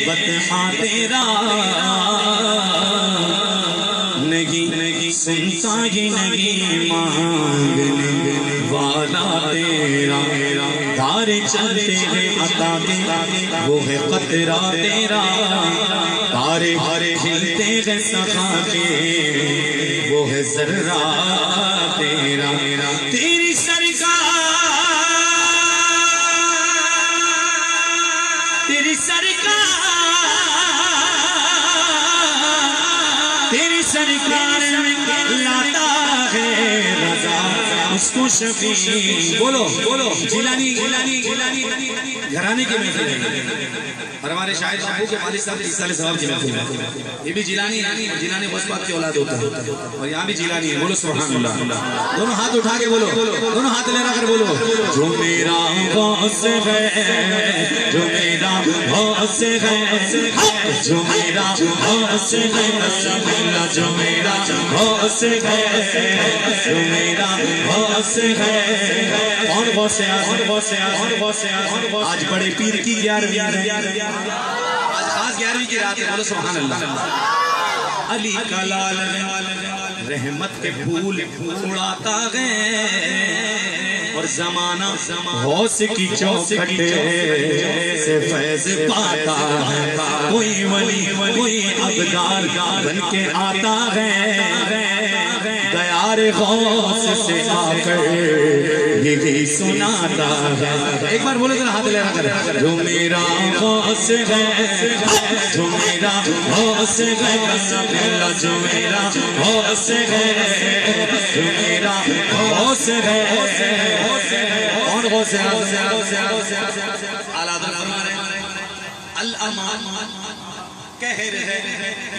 بطحہ تیرا نہیں سنتا ہی نہیں مانگنے والا تیرا دار چلتے ہیں عطا کے وہ ہے قطرہ تیرا تارے کھلتے ہیں سخا کے وہ ہے ذرہ تیرا تیری سرکار تیری سرکار لاتا ہے رضا اس کو شفیع بولو جیلانی گھرانے کے محفل ہے اور ہمارے شاعر شاہو کے والد صاحب عیسیٰ علیہ السلام کی محفل ہے یہ بھی جیلانی جیلانی غوث کی اولاد ہوتا ہے اور یہاں بھی جیلانی ہے بولو سبحان اللہ دونوں ہاتھ اٹھا کے بولو دونوں ہاتھ لے کر بولو جو میرا غوث ہے جو میرا غوث ہے جو میرا غوث ہے جو میرا غوث ہے جو میرا غوث ہے کون غوث ہے آج بڑے پیر کی 11ویں آج خاص 11ویں کی رات ہے بولو سبحان اللہ علی کا لال رحمت کے پھول اڑاتا ہے اور زمانہ غوث کی چوکھٹ سے فیض پاتا ہے کوئی ولی کوئی عبدال بن کے آتا ہے دیار غوث سے آ کر یہی سناتا ہے ایک بار بولے تو ہاتھ لے رہا کر جو میرا غوث ہے جو میرا غوث ہے جو میرا غوث ہے جو میرا غوث ہے کون غوث ہے اعلیٰ فرما رہے ہیں الامان کہر ہے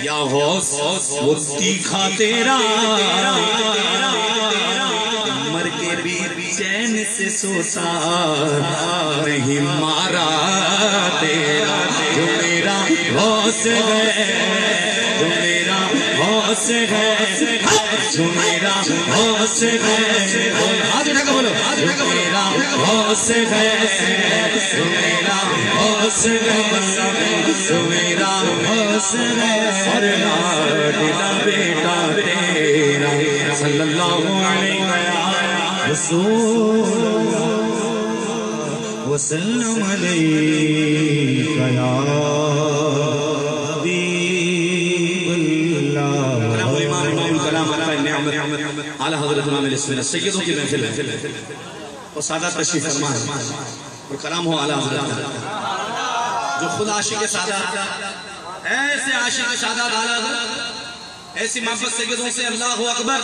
یا غوث وہ تیکھا تیرا مر کے بھی چین سے سوتا نہیں مارا تیرا جو میرا غوث ہے جو میرا غوث ہے جو میرا غوث ہے آج اٹھا کے بولو جو میرا غوث ہے جو میرا غوث ہے جو میرا غوث ہے اور لاڈلا بیٹا تیرا صلی اللہ علیہ رسول وسلم علیہ یا اعلیٰ حضرت امام الاسمین سیدوں کی محفل ہے اور سادات تشریف فرما ہے اور کلام ہو اعلیٰ حضرت جو خود عاشق سادات ایسے عاشق سادات اعلیٰ حضرت ایسی محبت سیدوں سے اللہ اکبر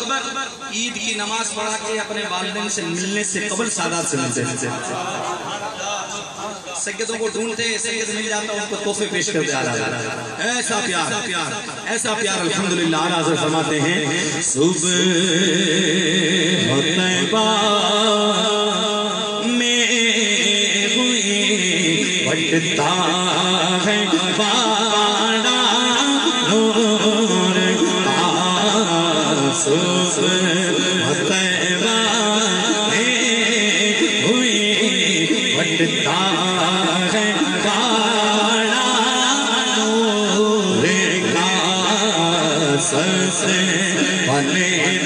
عید کی نماز پڑھا کے اپنے والدین سے ملنے سے قبل سادات سے ملتے سیدوں کو ڈھونڈتے سید مل جاتا ان کو تحفے پیش کرتے آ ایسا پیار الحمدللہ اعلیٰ حضرت فرماتے ہیں صبح طیبہ میں ہوئی بٹتا ہے باڑا نور صبح طیبہ میں ہوئی بٹتا بنے